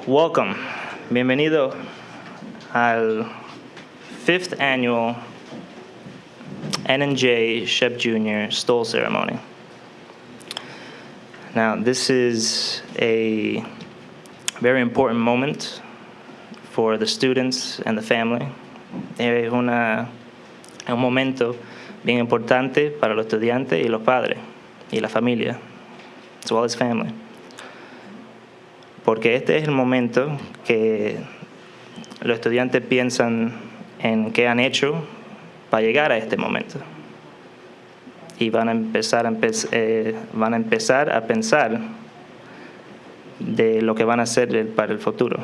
Welcome. Bienvenido al 5th annual N&J Shep Jr. Stole Ceremony. Now, this is a very important moment for the students and the family. Es un momento bien importante para los estudiantes y los padres y la familia, as well as family. Porque este es el momento que los estudiantes piensan en qué han hecho para llegar a este momento. Y van a empezar a pensar de lo que van a hacer para el futuro.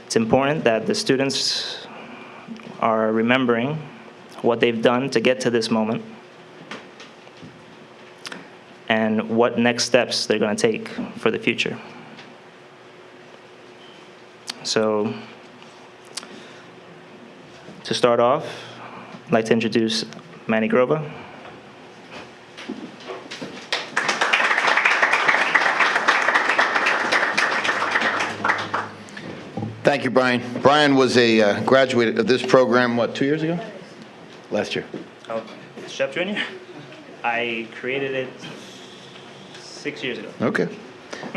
It's important that the students are remembering what they've done to get to this moment and what next steps they're going to take for the future. So, to start off, I'd like to introduce Manny Grova. Thank you, Brian. Brian was a graduate of this program, what, 2 years ago? Last year. Oh, Shep Jr.? I created it 6 years ago. Okay.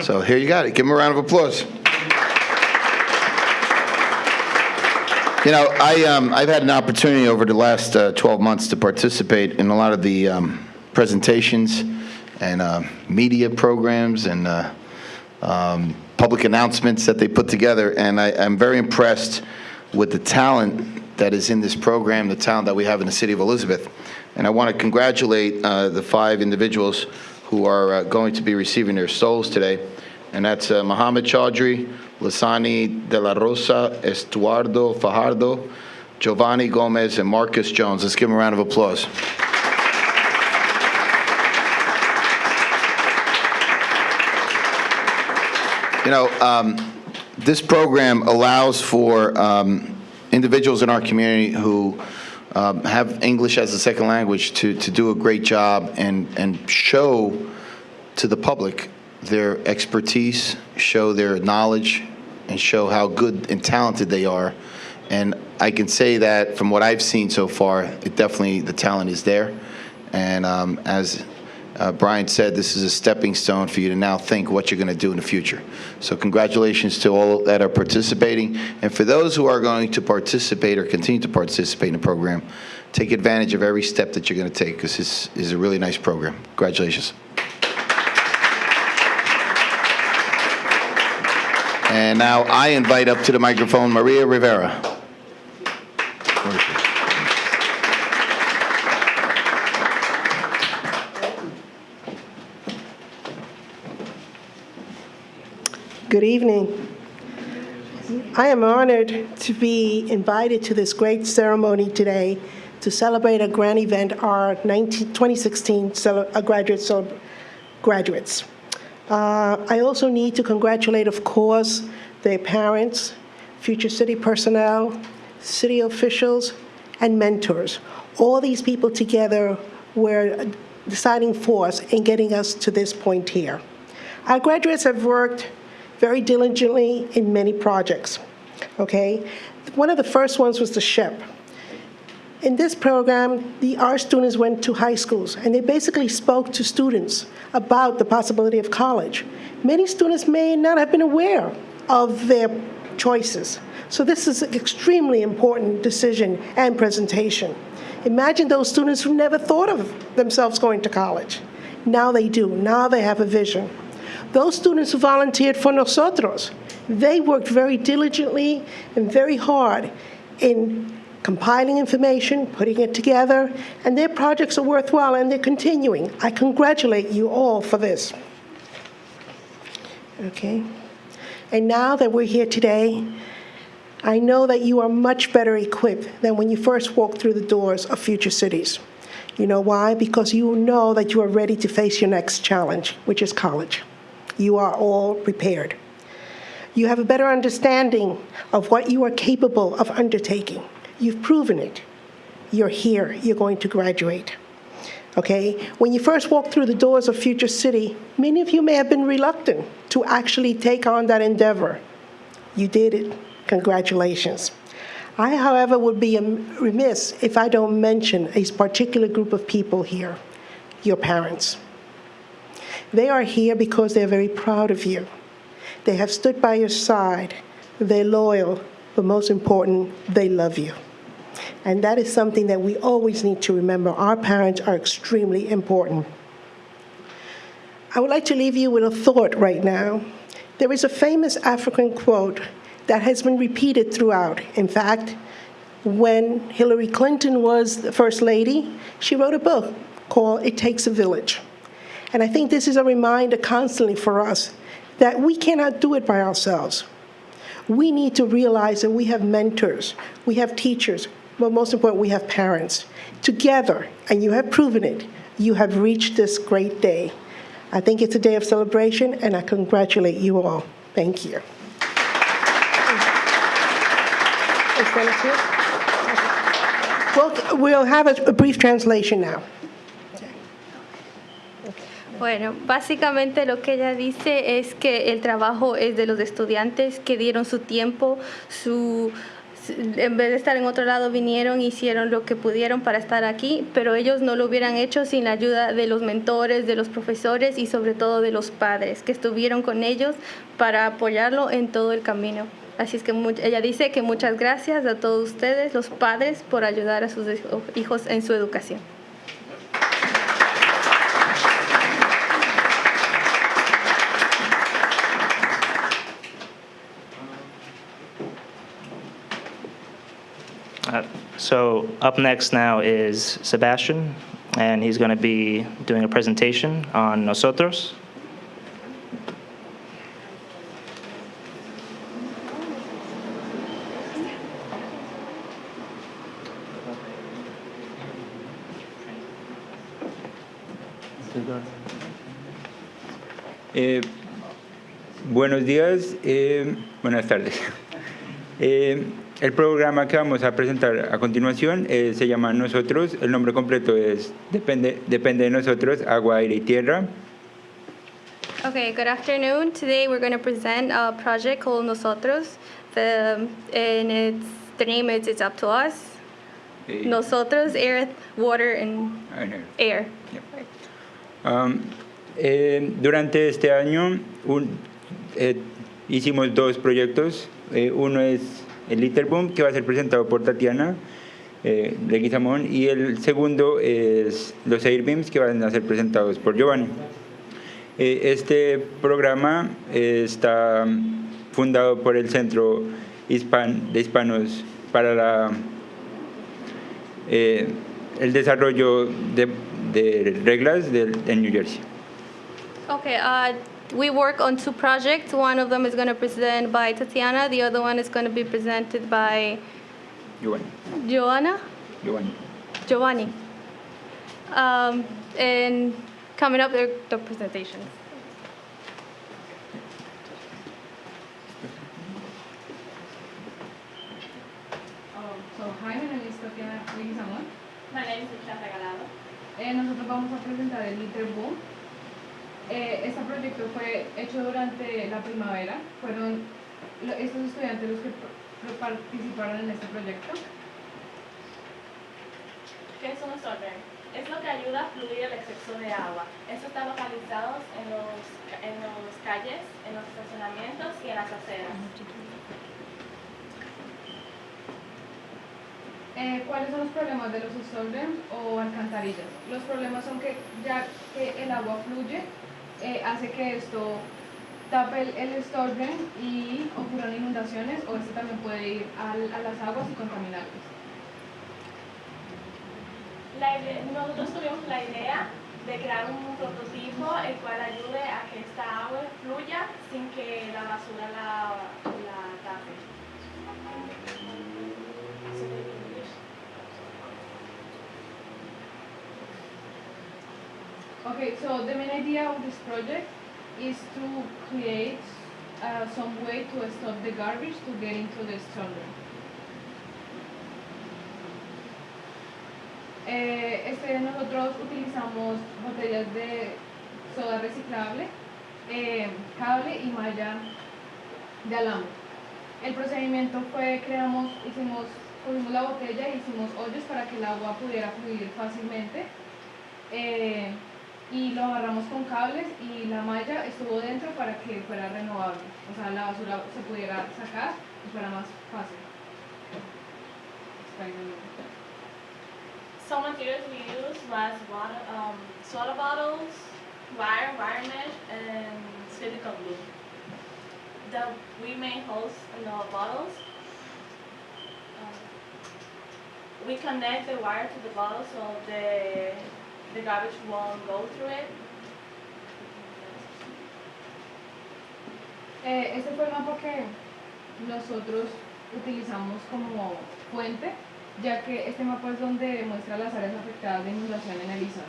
So here you got it. Give him a round of applause. You know, I've had an opportunity over the last 12 months to participate in a lot of the presentations and media programs and public announcements that they put together, and I'm very impressed with the talent that is in this program, the talent that we have in the city of Elizabeth. And I want to congratulate the 5 individuals who are going to be receiving their souls today. And that's Mohammed Chaudhry, Lasani De La Rosa, Estuardo Fajardo, Giovanni Gomez, and Marcus Jones. Let's give them a round of applause. You know, this program allows for individuals in our community who have English as a second language to do a great job and show to the public their expertise, show their knowledge, and show how good and talented they are. And I can say that from what I've seen so far, the talent is there. And as Brian said, this is a stepping stone for you to now think what you're going to do in the future. So congratulations to all that are participating. And for those who are going to participate or continue to participate in the program, take advantage of every step that you're going to take, because this is a really nice program. Congratulations. And now I invite up to the microphone Maria Rivera. Good evening. I am honored to be invited to this great ceremony today to celebrate a grand event, our 2016 graduates. I also need to congratulate, of course, their parents, future city personnel, city officials, and mentors. All these people together were a deciding force in getting us to this point here. Our graduates have worked very diligently in many projects, okay? One of the first ones was the SHPE. In this program, our students went to high schools, and they basically spoke to students about the possibility of college. Many students may not have been aware of their choices. So this is an extremely important decision and presentation. Imagine those students who never thought of themselves going to college. Now they do. Now they have a vision. Those students who volunteered for nosotros, they worked very diligently and very hard in compiling information, putting it together, and their projects are worthwhile and they're continuing. I congratulate you all for this. Okay. And now that we're here today, I know that you are much better equipped than when you first walked through the doors of future cities. You know why? Because you know that you are ready to face your next challenge, which is college. You are all prepared. You have a better understanding of what you are capable of undertaking. You've proven it. You're here. You're going to graduate. Okay? When you first walked through the doors of Future City, many of you may have been reluctant to actually take on that endeavor. You did it. Congratulations. I, however, would be remiss if I don't mention a particular group of people here, your parents. They are here because they're very proud of you. They have stood by your side. They're loyal, but most important, they love you. And that is something that we always need to remember. Our parents are extremely important. I would like to leave you with a thought right now. There is a famous African quote that has been repeated throughout. In fact, when Hillary Clinton was the First Lady, she wrote a book called It Takes a Village. And I think this is a reminder constantly for us that we cannot do it by ourselves. We need to realize that we have mentors, we have teachers, but most important, we have parents. Together, and you have proven it, you have reached this great day. I think it's a day of celebration, and I congratulate you all. Thank you. We'll have a brief translation now. Bueno, básicamente lo que ella dice es que el trabajo es de los estudiantes que dieron su tiempo, en vez de estar en otro lado vinieron, hicieron lo que pudieron para estar aquí, pero ellos no lo hubieran hecho sin la ayuda de los mentores, de los profesores y sobre todo de los padres que estuvieron con ellos para apoyarlo en todo el camino. Así es que ella dice que muchas gracias a todos ustedes, los padres, por ayudar a sus hijos en su educación. So up next now is Sebastian, and he's going to be doing a presentation on nosotros. Buenos días, buenas tardes. El programa que vamos a presentar a continuación se llama Nosotros. El nombre completo es Depende de nosotros, agua, aire y tierra. Okay, good afternoon. Today we're going to present a project called Nosotros. The name is It's Up to Us. Nosotros, earth, water, and air. Durante este año hicimos dos proyectos. Uno es el Little Boom, que va a ser presentado por Tatiana Leguizamón, y el segundo es los Airbeams, que van a ser presentados por Giovanni. Este programa está fundado por el Centro de Hispanos para el desarrollo de reglas en New Jersey. Okay, we work on two projects. One of them is going to be presented by Tatiana. The other one is going to be presented by Giovanni. And coming up, the presentations. Hi, my name is Tatiana Leguizamón. My name is Michelle Regalado. Nosotros vamos a presentar el Little Boom. Este proyecto fue hecho durante la primavera. Fueron estos estudiantes los que participaron en este proyecto. ¿Qué es un absorber? Es lo que ayuda a fluir el exceso de agua. Esto está localizado en los calles, en los estacionamientos y en las aceras. ¿Cuáles son los problemas de los absorbers o alcantarillas? Los problemas son que ya que el agua fluye, hace que esto tape el absorber y ocurran inundaciones, o este también puede ir a las aguas y contaminarlas. Nosotros tuvimos la idea de crear un prototipo el cual ayude a que esta agua fluya sin que la basura la tape. Okay, so the main idea of this project is to create some way to stop the garbage to get into the storm drain. Nosotros utilizamos botellas de soda reciclable, cable y malla de alambre. El procedimiento fue, cogimos la botella y hicimos hoyos para que el agua pudiera fluir fácilmente. Y lo amarramos con cables y la malla estuvo dentro para que fuera renovable. O sea, la basura se pudiera sacar y fuera más fácil. Some materials we used was soda bottles, wire mesh, and silicone glue. We made holes in the bottles. We connect the wire to the bottle so the garbage won't go through it. Este fue el mapa que nosotros utilizamos como fuente, ya que este mapa es donde muestra las áreas afectadas de inundación en Arizona.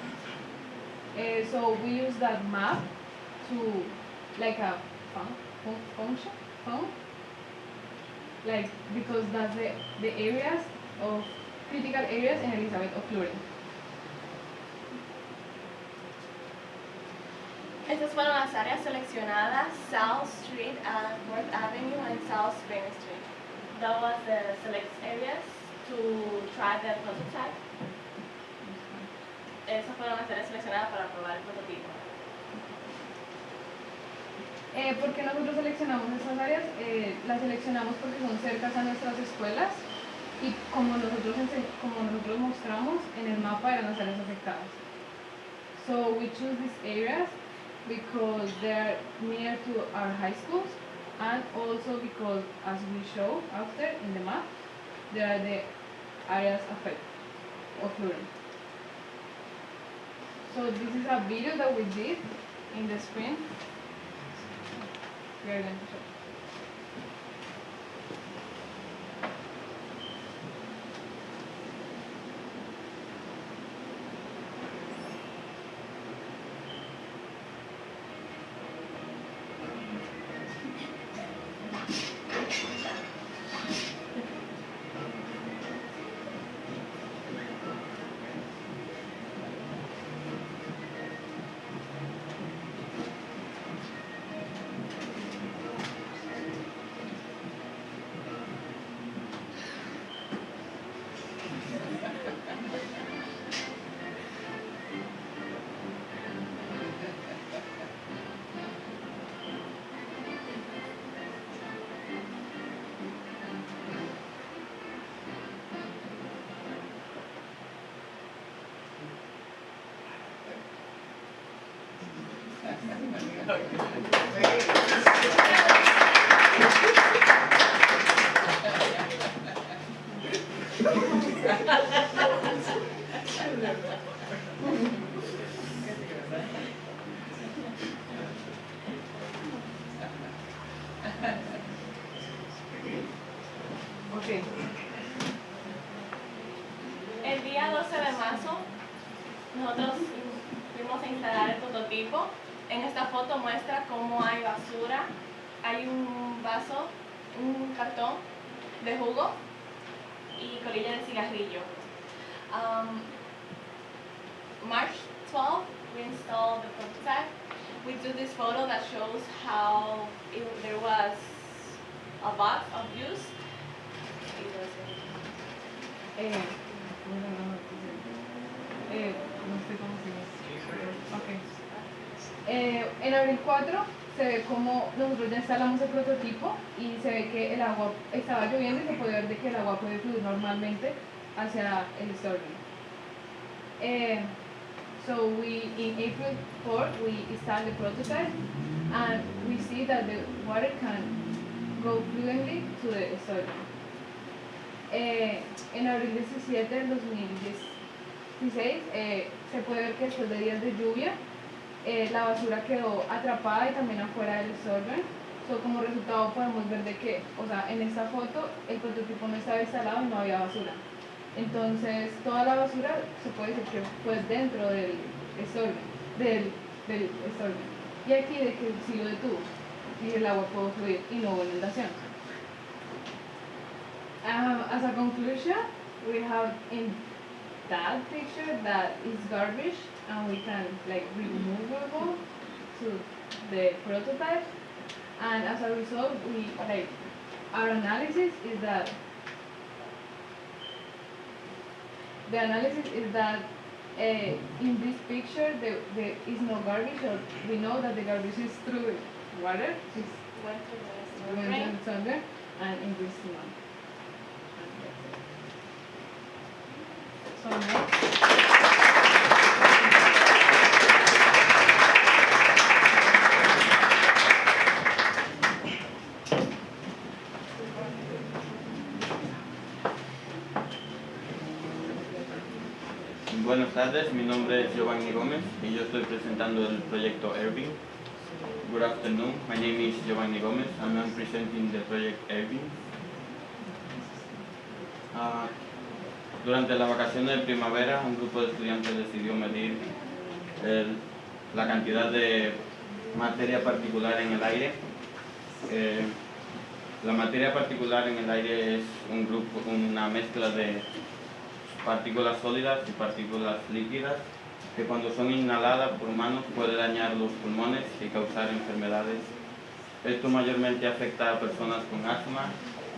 So we use that map to, like a function, like, because that's the areas of critical areas in Elizabeth of Florida. Estas fueron las áreas seleccionadas: South Street, North Avenue, and South Spring Street. That was the select areas to try the prototype. Esas fueron las áreas seleccionadas para probar el prototipo. ¿Por qué nosotros seleccionamos esas áreas? Las seleccionamos porque son cercas a nuestras escuelas y como nosotros mostramos en el mapa eran las áreas afectadas. So we choose these areas because they're near to our high schools and also because, as we show after in the map, there are the areas affected of Florida. So this is a video that we did in the screen. We are going to show. Okay. El día 12 de marzo, nosotros fuimos a instalar el prototipo. En esta foto muestra cómo hay basura, hay un vaso, un cartón de jugo y colilla de cigarrillo. March 12, we installed the prototype. We took this photo that shows how there was a box of use. No sé cómo se llama. Okay. En abril 4 se ve como nosotros ya instalamos el prototipo y se ve que el agua estaba lloviendo y se puede ver de que el agua puede fluir normalmente hacia el storeroom. So in April 4 we installed the prototype and we see that the water can go fluently to the storeroom. En abril 17 del 2016 se puede ver que después de días de lluvia la basura quedó atrapada y también afuera del storeroom. So, como resultado podemos ver de que, o sea, en esta foto el prototipo no estaba instalado y no había basura. Entonces toda la basura se puede decir que fue dentro del storeroom, y aquí de que sí lo detuvo y el agua pudo fluir y no hubo inundación. As a conclusion, we have that picture that is garbage and we can like removable to the prototype. And as a result, we like our analysis is that the analysis is that in this picture there is no garbage, or we know that the garbage is through the water, Went through the went rain. to the and in this one. So next. Buenas tardes, mi nombre es Giovanni Gómez y yo estoy presentando el proyecto Irving. Good afternoon, my name is Giovanni Gómez and I'm presenting the project Irving. Durante las vacaciones de primavera, un grupo de estudiantes decidió medir la cantidad de materia particular en el aire. La materia particular en el aire es una mezcla de partículas sólidas y partículas líquidas que cuando son inhaladas por humanos puede dañar los pulmones y causar enfermedades. Esto mayormente afecta a personas con asma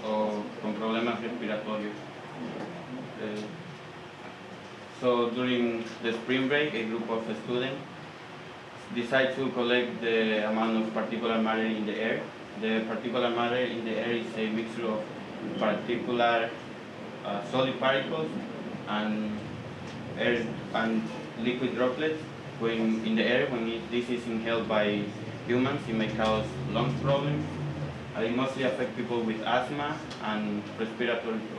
o con problemas respiratorios. So during the spring break, a group of students decide to collect the amount of particulate matter in the air. The particulate matter in the air is a mixture of particular solid particles and air and liquid droplets. When in the air, this is inhaled by humans, it may cause lung problems. It mostly affects people with asthma and respiratory problems.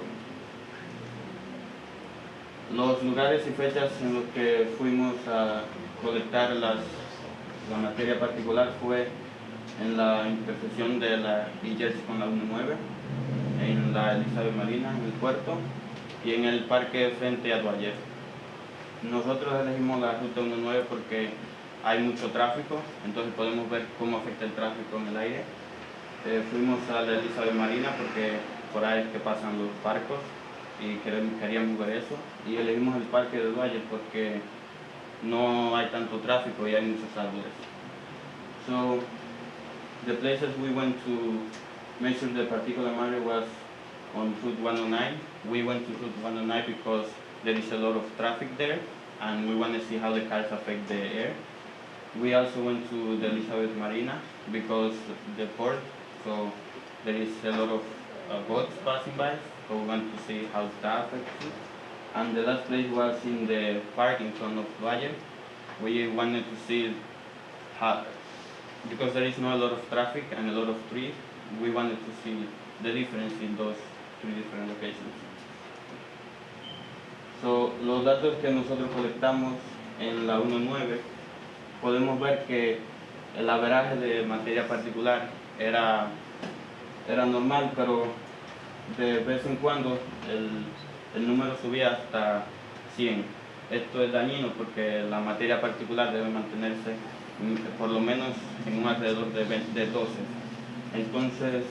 Los lugares y fechas en los que fuimos a colectar la materia particular fue en la intersección de la I-Jersey con la 19, en la Elizabeth Marina, en el puerto, y en el parque frente a Dwyer. Nosotros elegimos la ruta 19 porque hay mucho tráfico, entonces podemos ver cómo afecta el tráfico en el aire. Fuimos a la Elizabeth Marina porque por ahí es que pasan los barcos y queríamos ver eso. Y elegimos el parque de Dwyer porque no hay tanto tráfico y hay muchos árboles. So, the places we went to measure the particulate matter was on Route 109. We went to Route 109 because there is a lot of traffic there and we want to see how the cars affect the air. We also went to the Elizabeth Marina because the port, so there is a lot of boats passing by, so we want to see how that affects it. And the last place was in the park in front of Dwyer. We wanted to see how, because there is not a lot of traffic and a lot of trees, we wanted to see the difference in those three different locations. So, los datos que nosotros colectamos en la 1.9, podemos ver que el averaje de materia particular era normal, pero de vez en cuando el número subía hasta 100. Esto es dañino porque la materia particular debe mantenerse por lo menos en un alrededor de 12. Entonces,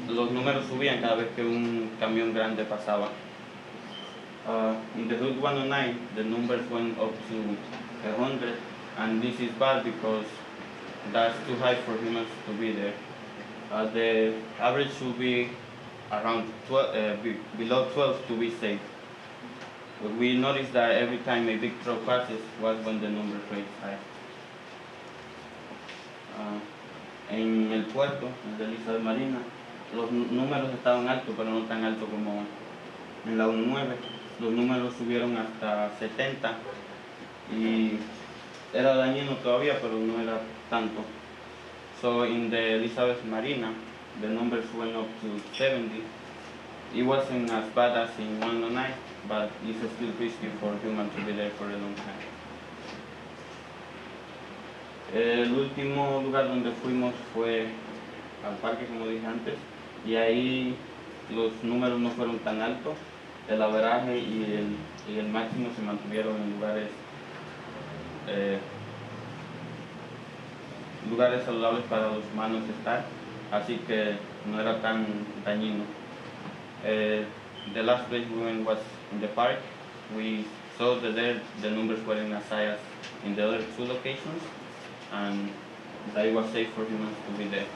los números subían cada vez que un camión grande pasaba. In the Route 109, the numbers went up to 100, and this is bad because that's too high for humans to be there. The average should be around 12, below 12 to be safe. But we noticed that every time a big truck passes was when the number rates high. En el puerto, en la Elizabeth Marina, los números estaban altos, pero no tan altos como en la 1.9. Los números subieron hasta 70 y era dañino todavía, pero no era tanto. So in the Elizabeth Marina, the numbers went up to 70. It wasn't as bad as in 109, but it's still risky for humans to be there for a long time. El último lugar donde fuimos fue al parque, como dije antes, y ahí los números no fueron tan altos. El averaje y el máximo se mantuvieron en lugares saludables para los humanos estar, así que no era tan dañino. The last place we went was in the park, we saw that there the numbers weren't as high as in the other two locations, and that it was safe for humans to be there.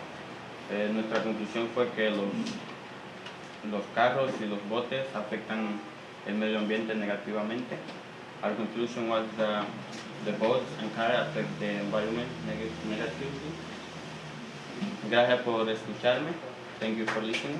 Nuestra conclusión fue que los carros y los botes afectan el medio ambiente negativamente. Our conclusion was the boats and cars affect the environment negatively. Gracias por escucharme. Thank you for listening.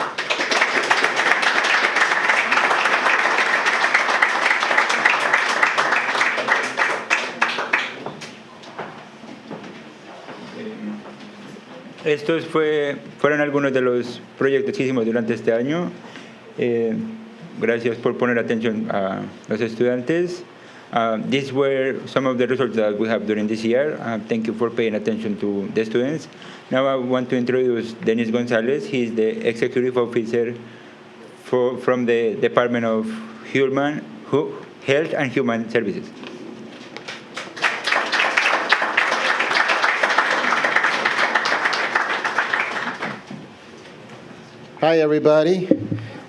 Estos fueron algunos de los proyectos que hicimos durante este año. Gracias por poner atención a los estudiantes. These were some of the results that we have during this year. Thank you for paying attention to the students. Now I want to introduce Denis Gonzalez. He is the executive officer from the Department of Health and Human Services. Hi, everybody.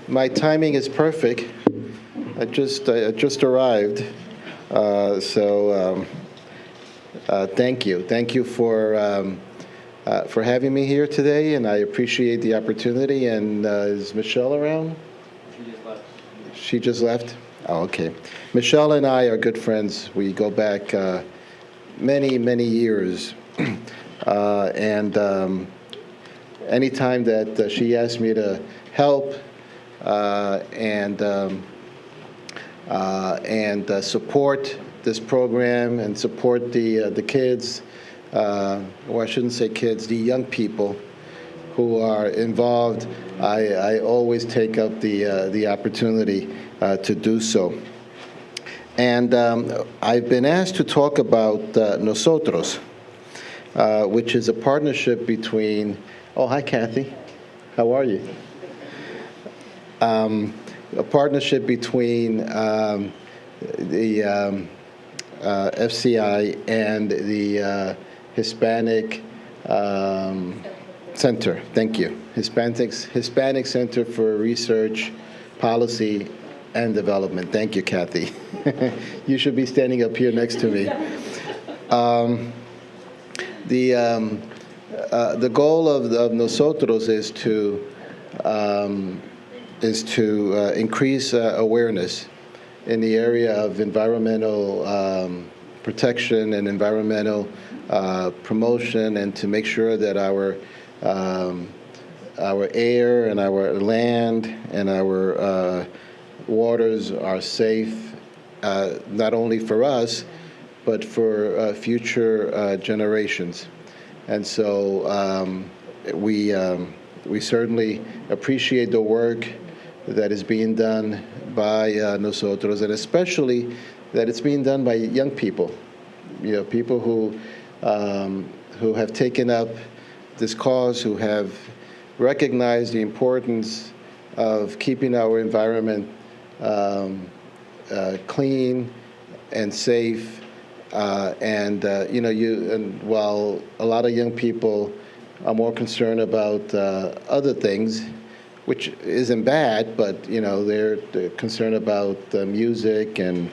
My timing is perfect. I just arrived, thank you. Thank you for having me here today, and I appreciate the opportunity. And is Michelle around? She just left. She just left? Oh, okay. Michelle and I are good friends. We go back many, many years, and anytime that she asked me to help and support this program and support the kids, or I shouldn't say kids, the young people who are involved, I always take up the opportunity to do so. And I've been asked to talk about Nosotros, which is a partnership between. Oh, hi, Kathy. How are you? A partnership between the FCI and the Hispanic Center. Thank you. Hispanic Center for Research, Policy, and Development. Thank you, Kathy. You should be standing up here next to me. The goal of Nosotros is to increase awareness in the area of environmental protection and environmental promotion, and to make sure that our air and our land and our waters are safe, not only for us, but for future generations. And so we certainly appreciate the work that is being done by Nosotros, and especially that it's being done by young people, people who have taken up this cause, who have recognized the importance of keeping our environment clean and safe. And while a lot of young people are more concerned about other things, which isn't bad, but they're concerned about music and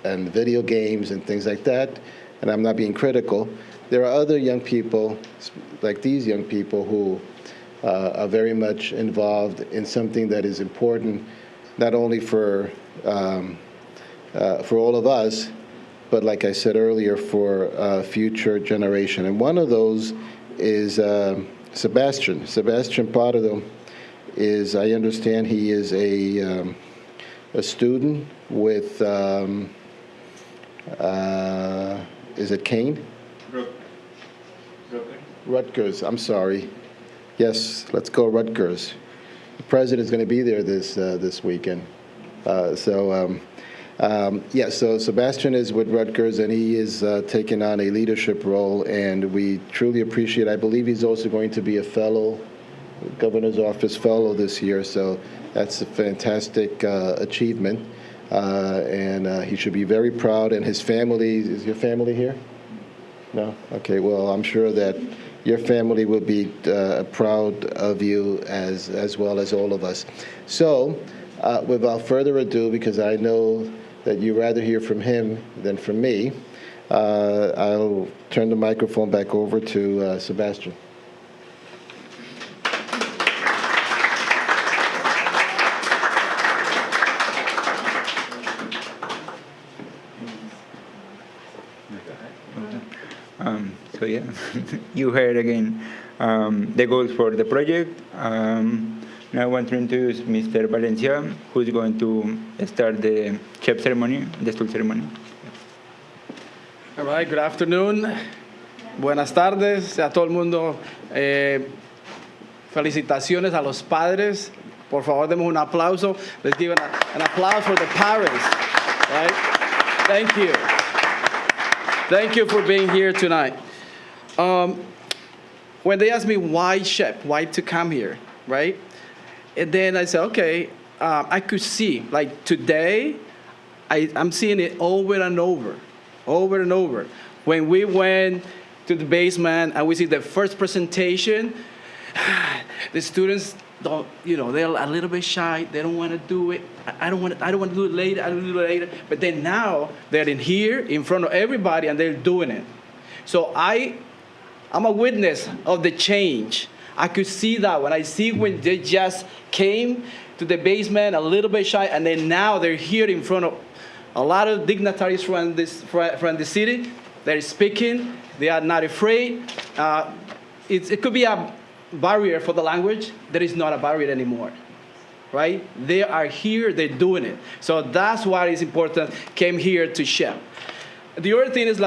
video games and things like that. And I'm not being critical. There are other young people, like these young people, who are very much involved in something that is important, not only for all of us, but like I said earlier, for future generation. And one of those is Sebastian. Sebastian Pardo is, I understand, he is a student with, is it Kane? Rutgers, I'm sorry. Yes, let's go Rutgers. The president's going to be there this weekend. So Sebastian is with Rutgers, and he is taking on a leadership role, and we truly appreciate. I believe he's also going to be a fellow, governor's office fellow this year, so that's a fantastic achievement, and he should be very proud. And his family, is your family here? No? Okay, well, I'm sure that your family will be proud of you as well as all of us. So Without further ado, because I know that you'd rather hear from him than from me, I'll turn the microphone back over to Sebastian. So yeah, you heard again the goals for the project. Now I want to introduce Mr. Valencia, who's going to start the chef ceremony, the stool ceremony. All right, good afternoon. Buenas tardes a todo el mundo. Felicitaciones a los padres. Por favor, demos un aplauso. Let's give an applause for the parents. Right? Thank you. Thank you for being here tonight. When they asked me why chef, why to come here, right? And then I said, okay, I could see, like today, I'm seeing it over and over. When we went to the basement and we see the first presentation, the students don't, they're a little bit shy. They don't want to do it. I don't want to do it later. But then now they're in here in front of everybody and they're doing it. So I'm a witness of the change. I could see that when they just came to the basement a little bit shy, and then now they're here in front of a lot of dignitaries from the city. They're speaking. They are not afraid. It could be a barrier for the language. There is not a barrier anymore, right? They are here. They're doing it. So that's why it's important. Came here to share. The other thing is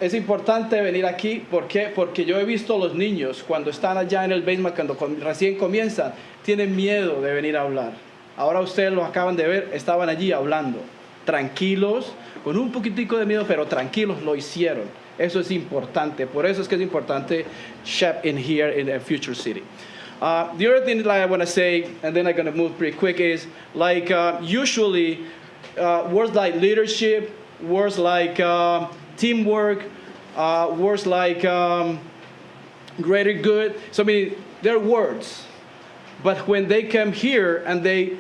es importante venir aquí. ¿Por qué? Porque yo he visto los niños cuando están allá en el basement, cuando recién comienzan, tienen miedo de venir a hablar. Ahora ustedes los acaban de ver, estaban allí hablando, tranquilos, con un poquitico de miedo, pero tranquilos, lo hicieron. Eso es importante. Por eso es que es importante chef in here in a future city. The other thing I want to say, and then I'm going to move pretty quick, is usually words like leadership, words like teamwork, words like greater good. So they're words. But when they come here and they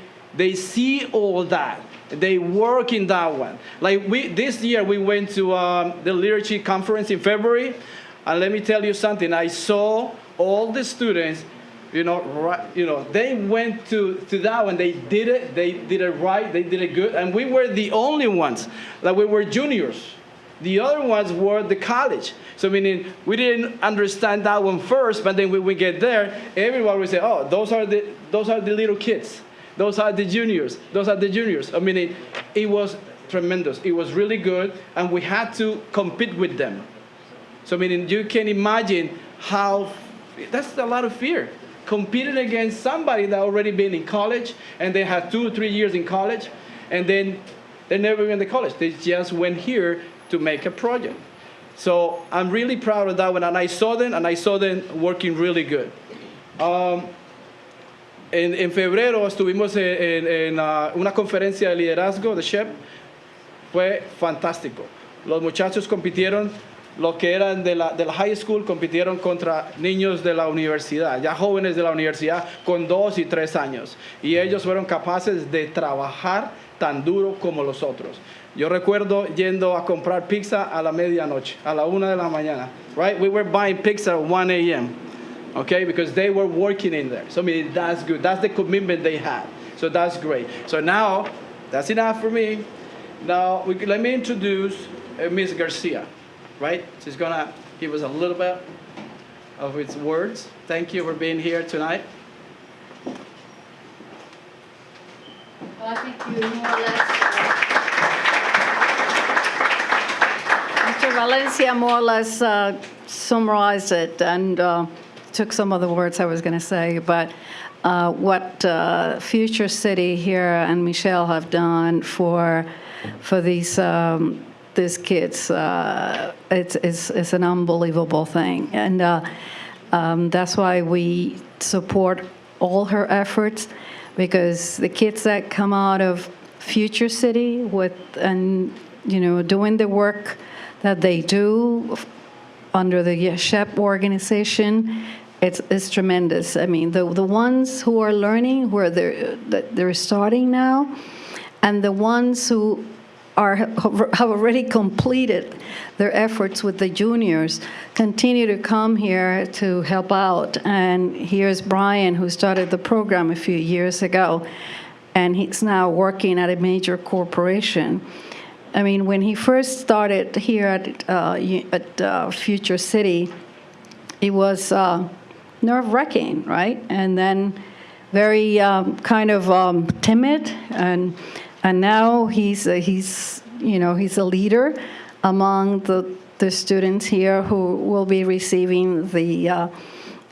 see all that, they work in that one. This year we went to the leadership conference in February, and let me tell you something. I saw all the students, they went to that one. They did it right, they did it good, and we were the only ones that we were juniors. The other ones were the college. So we didn't understand that one first, but then when we get there, everyone will say, oh, those are the little kids. Those are the juniors. Those are the juniors. It was tremendous. It was really good, and we had to compete with them. So you can imagine that's a lot of fear. Competing against somebody that already been in college, and they had 2 or 3 years in college, and then they never went to college. They just went here to make a project. So I'm really proud of that one, and I saw them working really good. En febrero estuvimos en una conferencia de liderazgo de SHPE. Fue fantástico. Los muchachos compitieron, los que eran de la high school, compitieron contra niños de la universidad, ya jóvenes de la universidad con 2 y 3 años. Y ellos fueron capaces de trabajar tan duro como los otros. Yo recuerdo yendo a comprar pizza a la medianoche, a la 1 de la mañana. Right? We were buying pizza at 1 a.m. Okay, because they were working in there. So that's good. That's the commitment they had. So that's great. So now, that's enough for me. Now, let me introduce Ms. Garcia. Right? She's gonna give us a little bit of its words. Thank you for being here tonight. Well, I think you more or less, Mr. Valencia more or less summarized it and took some of the words I was going to say. But what Future City here and Michelle have done for these kids, it's an unbelievable thing. And that's why we support all her efforts, because the kids that come out of Future City doing the work that they do under the SHPE organization, it's tremendous. I mean, the ones who are learning, where they're starting now, and the ones who have already completed their efforts with the juniors continue to come here to help out. And here's Brian, who started the program a few years ago, and he's now working at a major corporation. I mean, when he first started here at Future City, it was nerve-wracking, right? And then very kind of timid, and now he's a leader among the students here who will be receiving the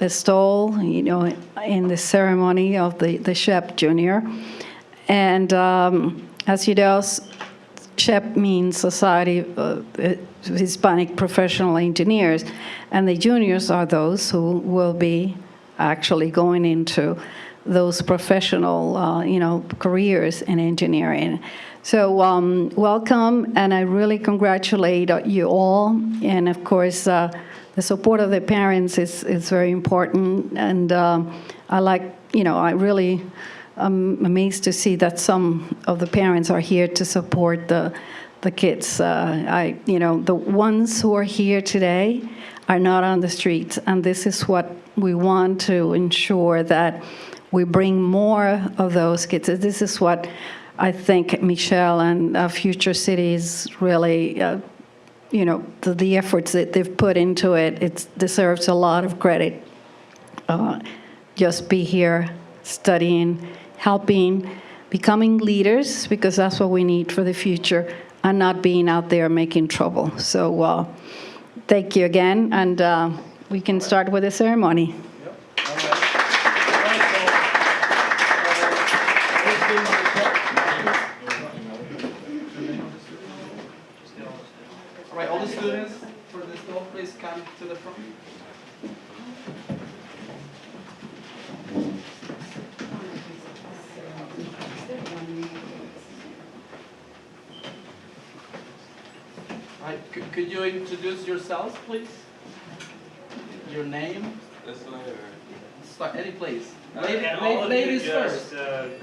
stole, in the ceremony of the SHPE Junior. And as you know, SHPE means Society of Hispanic Professional Engineers, and the juniors are those who will be actually going into those professional, careers in engineering. So welcome, and I really congratulate you all. And of course, the support of the parents is very important. And I really am amazed to see that some of the parents are here to support the kids. The ones who are here today are not on the streets, and this is what we want to ensure, that we bring more of those kids. This is what I think Michelle and Future City is really, the efforts that they've put into it, it deserves a lot of credit. Just be here, studying, helping, becoming leaders, because that's what we need for the future, and not being out there making trouble. So thank you again, and we can start with the ceremony. All right, all the students for this talk, please come to the front. All right, could you introduce yourselves, please? Your name? Start any place. Ladies first.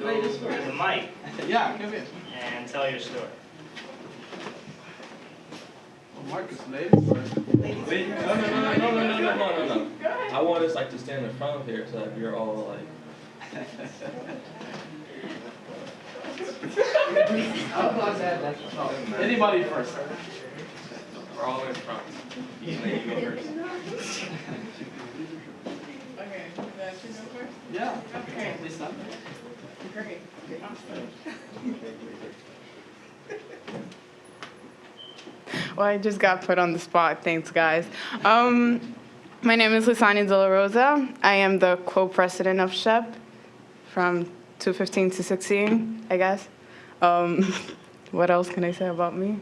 Ladies first. To the mic. Yeah, come in. And tell your story. Marcus, ladies first. Wait, no. I want us to stand in front of here so that we're all Anybody first? we're all in front. Lady, go first. Okay, that should go first? Yeah. Okay. Please stand. Great. Awesome. Well, I just got put on the spot. Thanks, guys. My name is Lisani De La Rosa. I am the co-president of SHPE from 2015 to 16, I guess. What else can I say about me?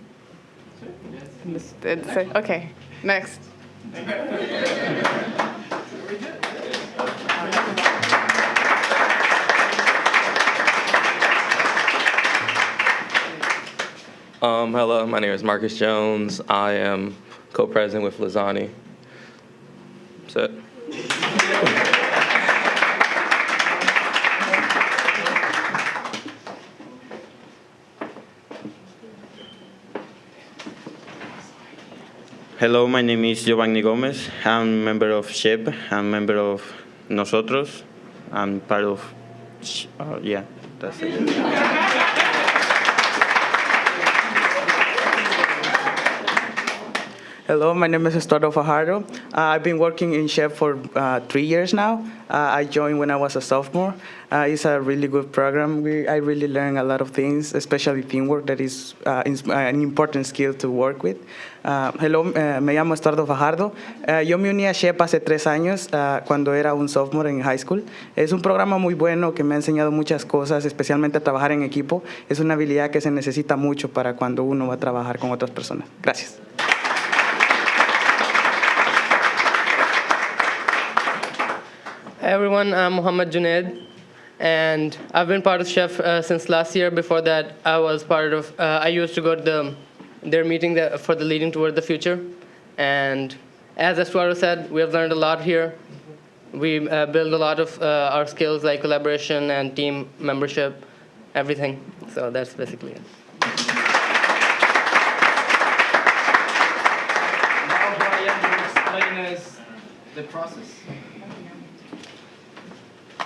Okay, next. Hello, my name is Marcus Jones. I am co-president with Lizani. That's it. Hello, my name is Giovanni Gomez. I'm a member of SHPE. I'm a member of Nosotros. I'm part of, yeah, that's it. Hello, my name is Estuardo Fajardo. I've been working in SHPE for 3 years now. I joined when I was a sophomore. It's a really good program. I really learned a lot of things, especially teamwork. That is an important skill to work with. Hello, me llamo Estuardo Fajardo. Yo me uní a SHPE hace 3 años, cuando era un sophomore en high school. Es un programa muy bueno que me ha enseñado muchas cosas, especialmente a trabajar en equipo. Es una habilidad que se necesita mucho para cuando uno va a trabajar con otras personas. Gracias. Hi everyone, I'm Mohammed Junaid, and I've been part of SHPE since last year. Before that, I was part of, I used to go to their meeting for the Leading Toward the Future. And as Estuardo said, we have learned a lot here. we build a lot of our skills like collaboration and team membership, everything. So that's basically it. Now Brian will explain us the process.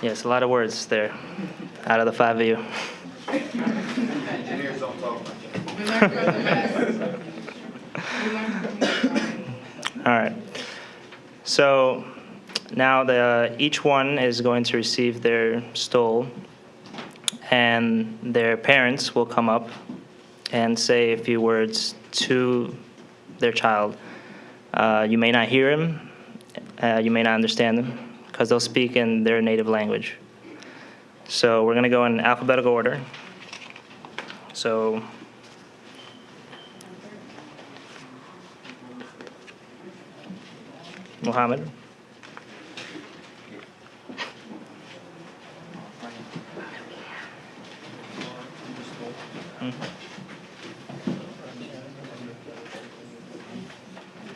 Yes, a lot of words there out of the 5 of you. Engineers don't talk much. All right. So now each one is going to receive their stole, and their parents will come up and say a few words to their child. You may not hear him, you may not understand them, because they'll speak in their native language. So we're going to go in alphabetical order. So Muhammad.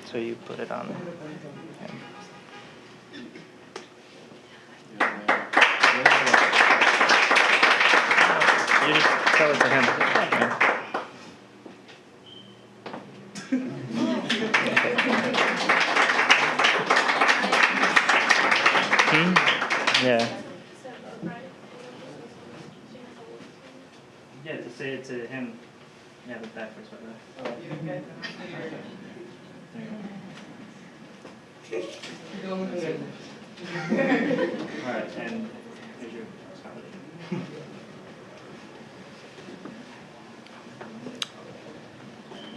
So you put it on. You just tell it to him. Yeah. Yeah, to say it to him. Yeah, but backwards, by the way. All right, and here's your responsibility.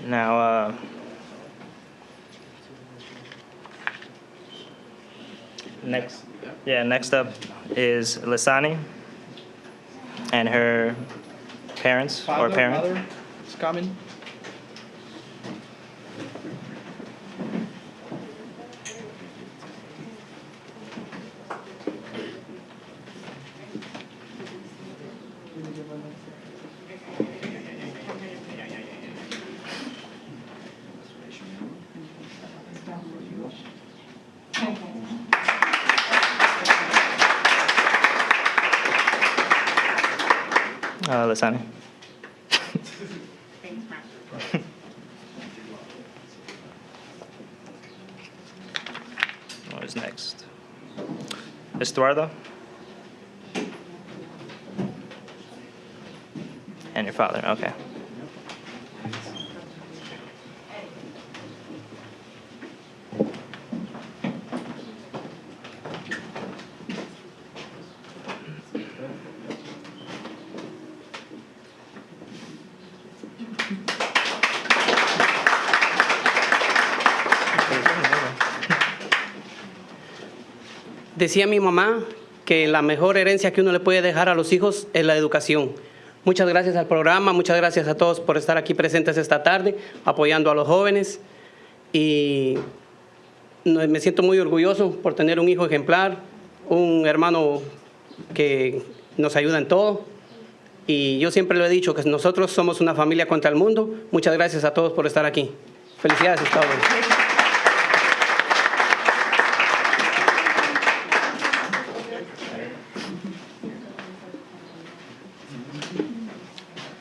Now, next up is Lisani and her parents or parent. Mother is coming. Lisani. What is next? Estuardo. And your father, okay. Decía mi mamá que la mejor herencia que uno le puede dejar a los hijos es la educación. Muchas gracias al programa, muchas gracias a todos por estar aquí presentes esta tarde, apoyando a los jóvenes. Y me siento muy orgulloso por tener un hijo ejemplar, un hermano que nos ayuda en todo. Y yo siempre lo he dicho, que nosotros somos una familia contra el mundo. Muchas gracias a todos por estar aquí. Felicidades a todos.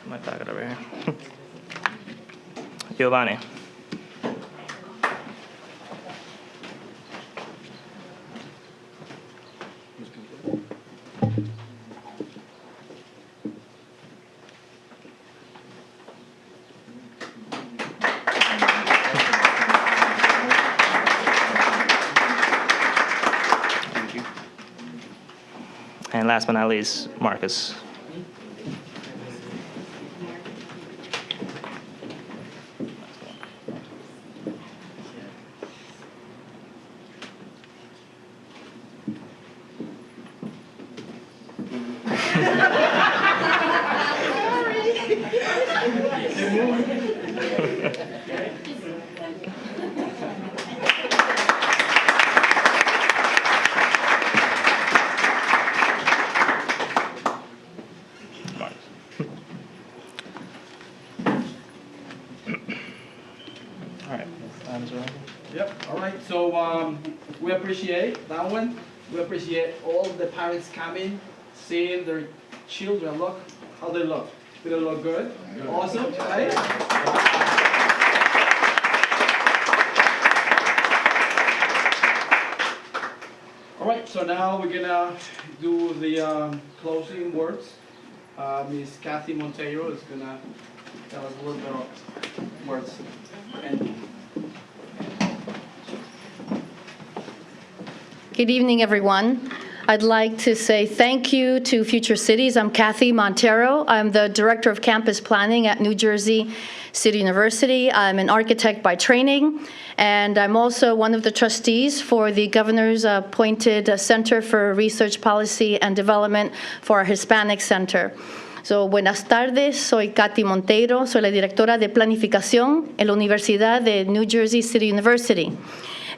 My pocket over here. Giovanni. And last but not least, Marcus. Yep. All right. So we appreciate that one. We appreciate all the parents coming, seeing their children. Look how they look. Do they look good? Awesome, right? All right, so now we're gonna do the closing words. Ms. Kathy Monteiro is gonna tell us a little bit of words. And good evening, everyone. I'd like to say thank you to Future Cities. I'm Kathy Montero. I'm the Director of Campus Planning at New Jersey City University. I'm an architect by training, and I'm also one of the trustees for the Governor's appointed Center for Research Policy and Development for our Hispanic Center. So, buenas tardes, soy Kathy Montero, soy la directora de planificación en la Universidad de New Jersey City University.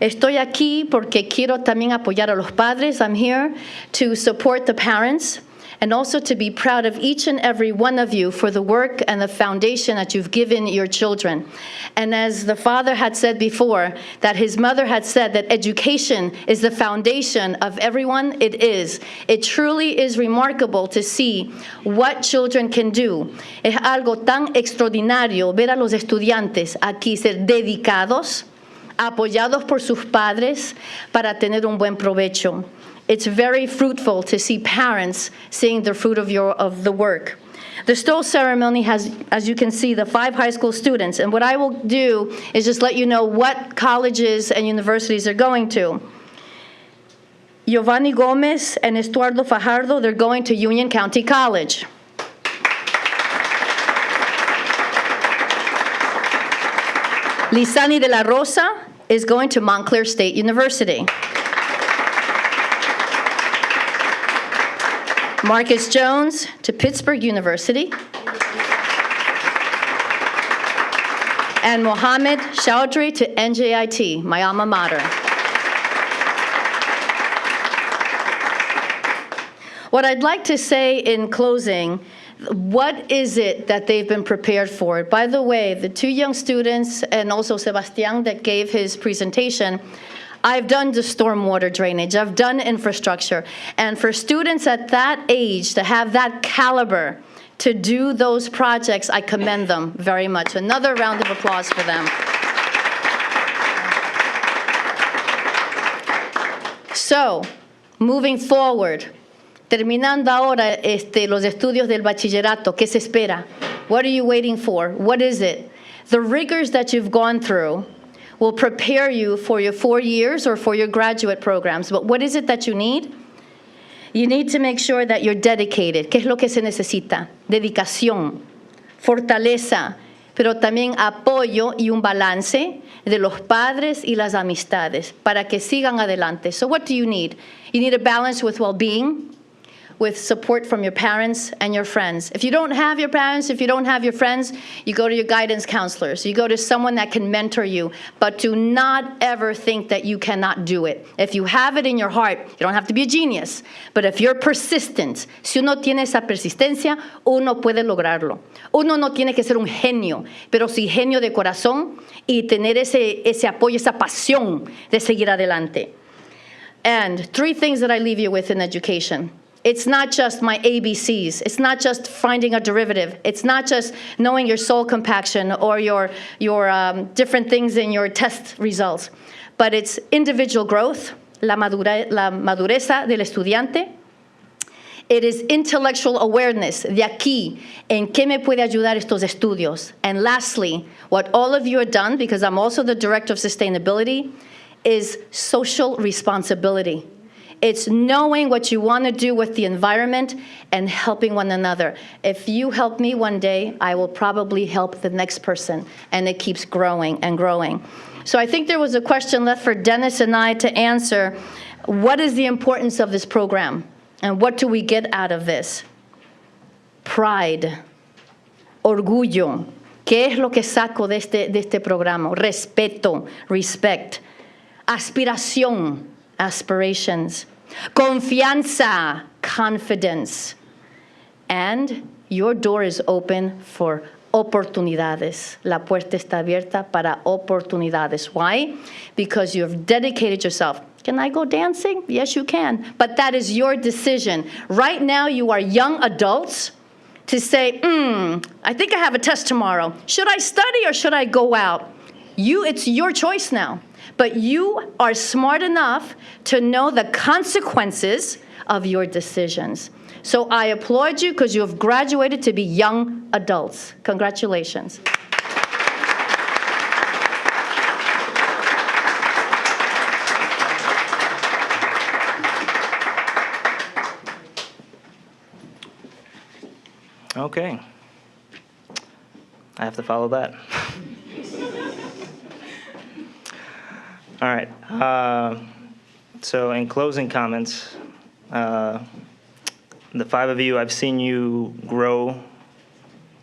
Estoy aquí porque quiero también apoyar a los padres. I'm here to support the parents and also to be proud of each and every one of you for the work and the foundation that you've given your children. And as the father had said before, that his mother had said that education is the foundation of everyone, it is. It truly is remarkable to see what children can do. Es algo tan extraordinario ver a los estudiantes aquí ser dedicados, apoyados por sus padres para tener un buen provecho. It's very fruitful to see parents seeing the fruit of the work. The stole ceremony has, as you can see, the 5 high school students, and what I will do is just let you know what colleges and universities they're going to. Giovanni Gomez and Estuardo Fajardo, they're going to Union County College. Lisani de la Rosa is going to Montclair State University. Marcus Jones to Pittsburgh University. And Mohammed Chowdhury to NJIT, my alma mater. What I'd like to say in closing, what is it that they've been prepared for? By the way, the 2 young students and also Sebastian that gave his presentation, I've done the stormwater drainage, I've done infrastructure. And for students at that age to have that caliber to do those projects, I commend them very much. Another round of applause for them. So, moving forward, terminando ahora los estudios del bachillerato, ¿qué se espera? What are you waiting for? What is it? The rigors that you've gone through will prepare you for your 4 years or for your graduate programs. But what is it that you need? You need to make sure that you're dedicated. ¿Qué es lo que se necesita? Dedicación, fortaleza, pero también apoyo y un balance de los padres y las amistades para que sigan adelante. So what do you need? You need a balance with well-being, with support from your parents and your friends. If you don't have your parents, if you don't have your friends, you go to your guidance counselors. You go to someone that can mentor you, but do not ever think that you cannot do it. If you have it in your heart, you don't have to be a genius, but if you're persistent, si uno tiene esa persistencia, uno puede lograrlo. Uno no tiene que ser un genio, pero sí genio de corazón y tener ese apoyo, esa pasión de seguir adelante. And 3 things that I leave you with in education. It's not just my ABCs. It's not just finding a derivative. It's not just knowing your soul compaction or your different things in your test results. But it's individual growth, la madureza del estudiante. It is intellectual awareness, de aquí, en qué me puede ayudar estos estudios. And lastly, what all of you have done, because I'm also the Director of Sustainability, is social responsibility. It's knowing what you want to do with the environment and helping one another. If you help me one day, I will probably help the next person, and it keeps growing and growing. So I think there was a question left for Dennis and I to answer. What is the importance of this program, and what do we get out of this? Pride, orgullo. ¿Qué es lo que saco de este programa? Respeto, respect. Aspiración, aspirations. Confianza, confidence. And your door is open for oportunidades. La puerta está abierta para oportunidades. Why? Because you have dedicated yourself. Can I go dancing? Yes, you can. But that is your decision. Right now, you are young adults to say, I think I have a test tomorrow. Should I study or should I go out? It's your choice now. But you are smart enough to know the consequences of your decisions. So I applaud you because you have graduated to be young adults. Congratulations. Okay. I have to follow that. All right. So in closing comments, the five of you, I've seen you grow,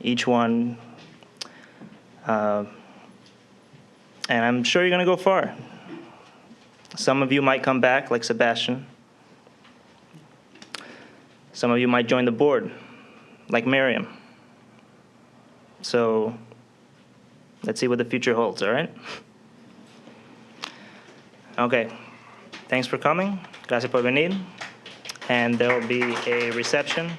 each one, and I'm sure you're going to go far. Some of you might come back, like Sebastian. Some of you might join the board, like Miriam. So let's see what the future holds, all right? Okay. Thanks for coming. Gracias por venir. And there will be a reception